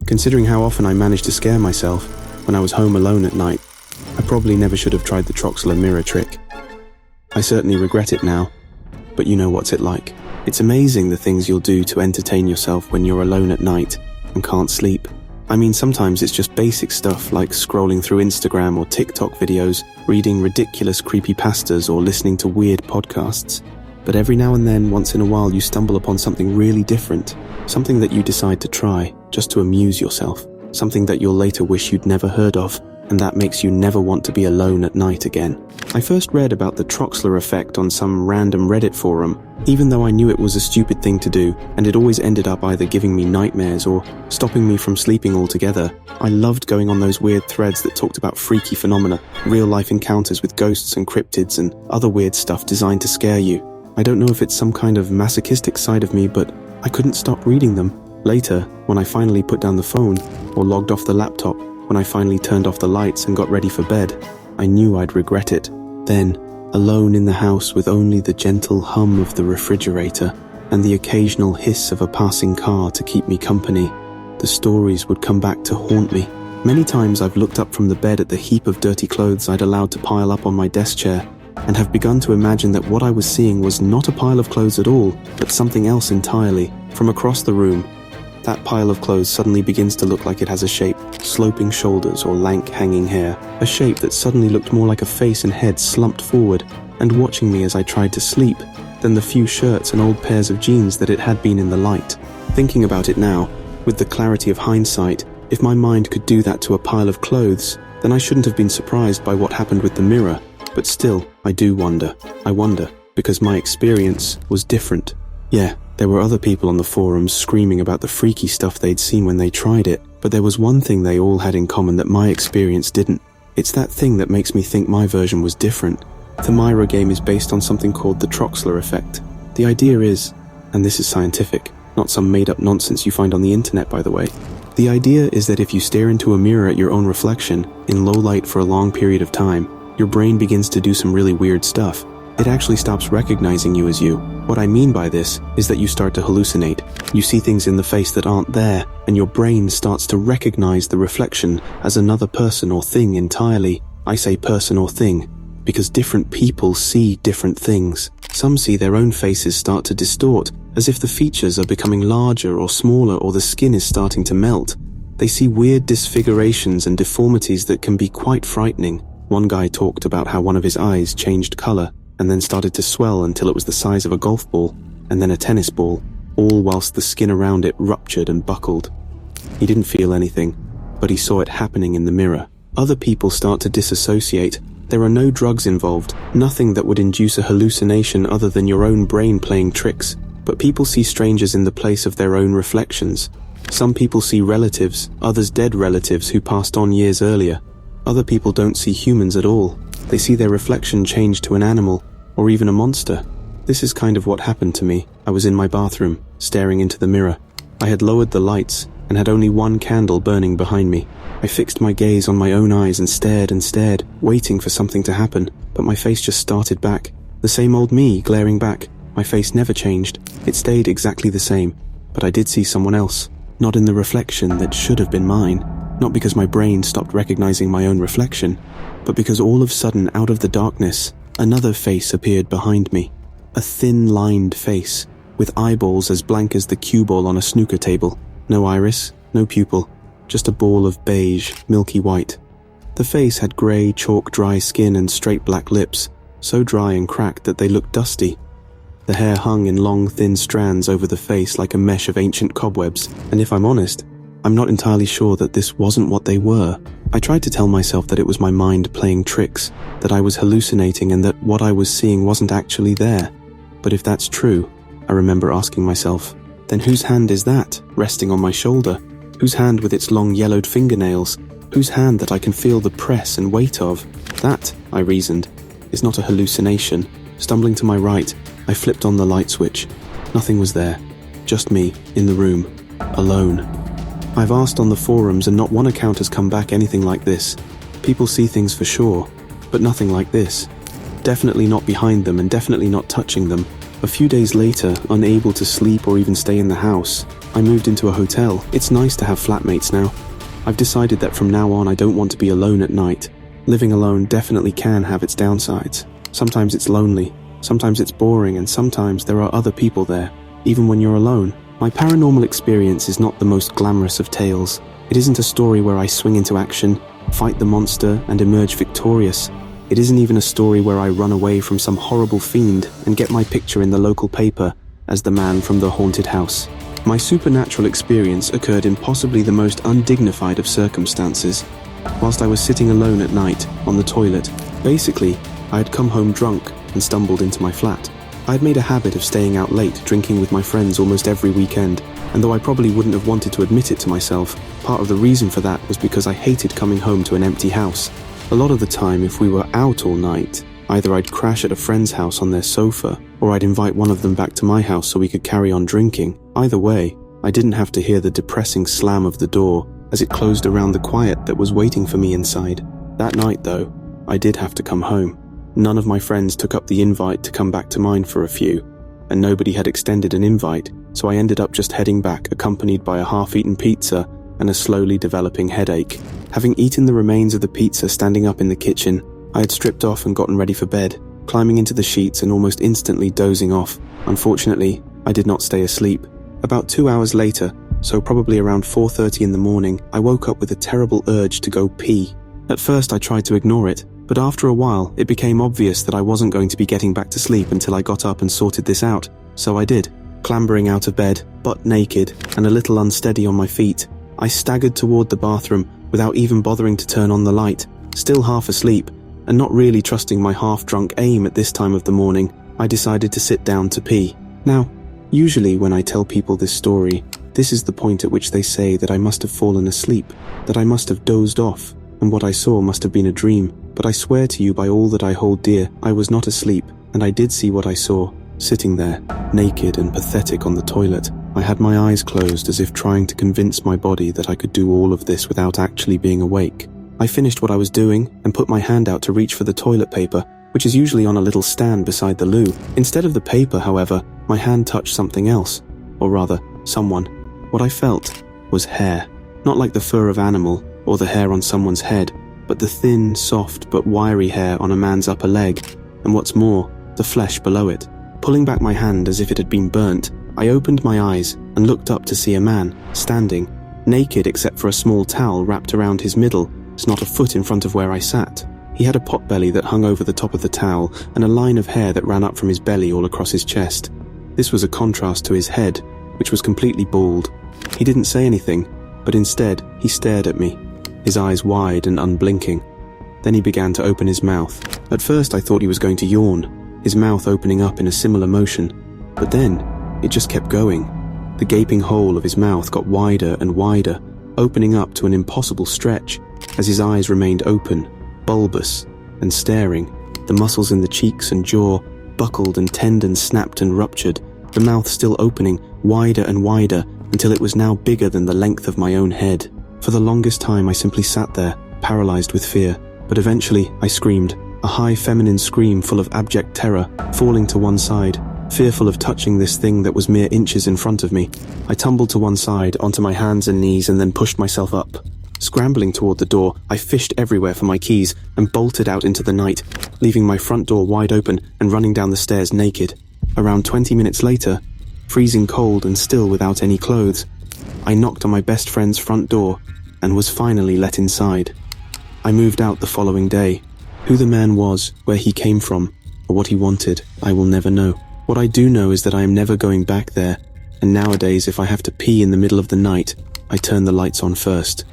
Considering how often I managed to scare myself when I was home alone at night, I probably never should have tried the Troxler mirror trick. I certainly regret it now, but you know what's it like. It's amazing the things you'll do to entertain yourself when you're alone at night and can't sleep. I mean, sometimes it's just basic stuff like scrolling through Instagram or TikTok videos, reading ridiculous creepypastas or listening to weird podcasts. But every now and then, once in a while, you stumble upon something really different, something that you decide to try just to amuse yourself, something that you'll later wish you'd never heard of, and that makes you never want to be alone at night again. I first read about the Troxler effect on some random Reddit forum, even though I knew it was a stupid thing to do, and it always ended up either giving me nightmares or stopping me from sleeping altogether. I loved going on those weird threads that talked about freaky phenomena, real-life encounters with ghosts and cryptids and other weird stuff designed to scare you. I don't know if it's some kind of masochistic side of me, but I couldn't stop reading them. Later, when I finally put down the phone, or logged off the laptop, when I finally turned off the lights and got ready for bed, I knew I'd regret it. Then, alone in the house with only the gentle hum of the refrigerator and the occasional hiss of a passing car to keep me company, the stories would come back to haunt me. Many times I've looked up from the bed at the heap of dirty clothes I'd allowed to pile up on my desk chair, and have begun to imagine that what I was seeing was not a pile of clothes at all, but something else entirely. From across the room, that pile of clothes suddenly begins to look like it has a shape, sloping shoulders or lank hanging hair, a shape that suddenly looked more like a face and head slumped forward and watching me as I tried to sleep than the few shirts and old pairs of jeans that it had been in the light. Thinking about it now, with the clarity of hindsight, if my mind could do that to a pile of clothes, then I shouldn't have been surprised by what happened with the mirror. But still, I do wonder. I wonder, because my experience was different. Yeah, there were other people on the forums screaming about the freaky stuff they'd seen when they tried it, but there was one thing they all had in common that my experience didn't. It's that thing that makes me think my version was different. The Myra game is based on something called the Troxler effect. The idea is, and this is scientific, not some made-up nonsense you find on the internet, by the way. The idea is that if you stare into a mirror at your own reflection, in low light for a long period of time, your brain begins to do some really weird stuff. It actually stops recognizing you as you. What I mean by this is that you start to hallucinate. You see things in the face that aren't there, and your brain starts to recognize the reflection as another person or thing entirely. I say person or thing, because different people see different things. Some see their own faces start to distort, as if the features are becoming larger or smaller or the skin is starting to melt. They see weird disfigurations and deformities that can be quite frightening. One guy talked about how one of his eyes changed color and then started to swell until it was the size of a golf ball and then a tennis ball, all whilst the skin around it ruptured and buckled. He didn't feel anything, but he saw it happening in the mirror. Other people start to disassociate. There are no drugs involved, nothing that would induce a hallucination other than your own brain playing tricks, but people see strangers in the place of their own reflections. Some people see relatives, others dead relatives who passed on years earlier. Other people don't see humans at all. They see their reflection change to an animal, or even a monster. This is kind of what happened to me. I was in my bathroom, staring into the mirror. I had lowered the lights, and had only one candle burning behind me. I fixed my gaze on my own eyes and stared, waiting for something to happen, but my face just started back. The same old me, glaring back. My face never changed. It stayed exactly the same, but I did see someone else. Not in the reflection that should have been mine. Not because my brain stopped recognizing my own reflection, but because all of a sudden, out of the darkness, another face appeared behind me. A thin-lined face, with eyeballs as blank as the cue ball on a snooker table. No iris, no pupil, just a ball of beige, milky white. The face had grey, chalk-dry skin and straight black lips, so dry and cracked that they looked dusty. The hair hung in long, thin strands over the face like a mesh of ancient cobwebs, and if I'm honest, I'm not entirely sure that this wasn't what they were. I tried to tell myself that it was my mind playing tricks, that I was hallucinating and that what I was seeing wasn't actually there. But if that's true, I remember asking myself, then whose hand is that, resting on my shoulder? Whose hand with its long yellowed fingernails? Whose hand that I can feel the press and weight of? That, I reasoned, is not a hallucination. Stumbling to my right, I flipped on the light switch. Nothing was there. Just me, in the room, alone. I've asked on the forums and not one account has come back anything like this. People see things for sure, but nothing like this. Definitely not behind them and definitely not touching them. A few days later, unable to sleep or even stay in the house, I moved into a hotel. It's nice to have flatmates now. I've decided that from now on I don't want to be alone at night. Living alone definitely can have its downsides. Sometimes it's lonely, sometimes it's boring, and sometimes there are other people there, even when you're alone. My paranormal experience is not the most glamorous of tales. It isn't a story where I swing into action, fight the monster, and emerge victorious. It isn't even a story where I run away from some horrible fiend and get my picture in the local paper as the man from the haunted house. My supernatural experience occurred in possibly the most undignified of circumstances. Whilst I was sitting alone at night on the toilet, basically, I had come home drunk and stumbled into my flat. I had made a habit of staying out late drinking with my friends almost every weekend, and though I probably wouldn't have wanted to admit it to myself, part of the reason for that was because I hated coming home to an empty house. A lot of the time, if we were out all night, either I'd crash at a friend's house on their sofa, or I'd invite one of them back to my house so we could carry on drinking. Either way, I didn't have to hear the depressing slam of the door as it closed around the quiet that was waiting for me inside. That night, though, I did have to come home. None of my friends took up the invite to come back to mine for a few, and nobody had extended an invite, so I ended up just heading back accompanied by a half-eaten pizza and a slowly developing headache. Having eaten the remains of the pizza standing up in the kitchen, I had stripped off and gotten ready for bed, climbing into the sheets and almost instantly dozing off. Unfortunately, I did not stay asleep. About 2 hours later, so probably around 4:30 in the morning, I woke up with a terrible urge to go pee. At first I tried to ignore it, but after a while it became obvious that I wasn't going to be getting back to sleep until I got up and sorted this out, so I did. Clambering out of bed, butt naked, and a little unsteady on my feet, I staggered toward the bathroom without even bothering to turn on the light. Still half asleep, and not really trusting my half-drunk aim at this time of the morning, I decided to sit down to pee. Now, usually when I tell people this story, this is the point at which they say that I must have fallen asleep, that I must have dozed off, and what I saw must have been a dream. But I swear to you by all that I hold dear, I was not asleep, and I did see what I saw, sitting there, naked and pathetic on the toilet. I had my eyes closed as if trying to convince my body that I could do all of this without actually being awake. I finished what I was doing and put my hand out to reach for the toilet paper, which is usually on a little stand beside the loo. Instead of the paper, however, my hand touched something else, or rather, someone. What I felt was hair. Not like the fur of animal or the hair on someone's head, but the thin, soft but wiry hair on a man's upper leg, and what's more, the flesh below it. Pulling back my hand as if it had been burnt, I opened my eyes and looked up to see a man, standing, naked except for a small towel wrapped around his middle, not a foot in front of where I sat. He had a potbelly that hung over the top of the towel and a line of hair that ran up from his belly all across his chest. This was a contrast to his head, which was completely bald. He didn't say anything, but instead he stared at me, his eyes wide and unblinking. Then he began to open his mouth. At first I thought he was going to yawn, his mouth opening up in a similar motion, but then it just kept going. The gaping hole of his mouth got wider and wider, opening up to an impossible stretch as his eyes remained open, bulbous and staring. The muscles in the cheeks and jaw buckled and tendons snapped and ruptured, the mouth still opening wider and wider until it was now bigger than the length of my own head. For the longest time I simply sat there, paralyzed with fear, but eventually I screamed, a high feminine scream full of abject terror, falling to one side, fearful of touching this thing that was mere inches in front of me. I tumbled to one side, onto my hands and knees, and then pushed myself up. Scrambling toward the door, I fished everywhere for my keys and bolted out into the night, leaving my front door wide open and running down the stairs naked. Around 20 minutes later, freezing cold and still without any clothes, I knocked on my best friend's front door and was finally let inside. I moved out the following day. Who the man was, where he came from, or what he wanted, I will never know. What I do know is that I am never going back there, and nowadays if I have to pee in the middle of the night, I turn the lights on first.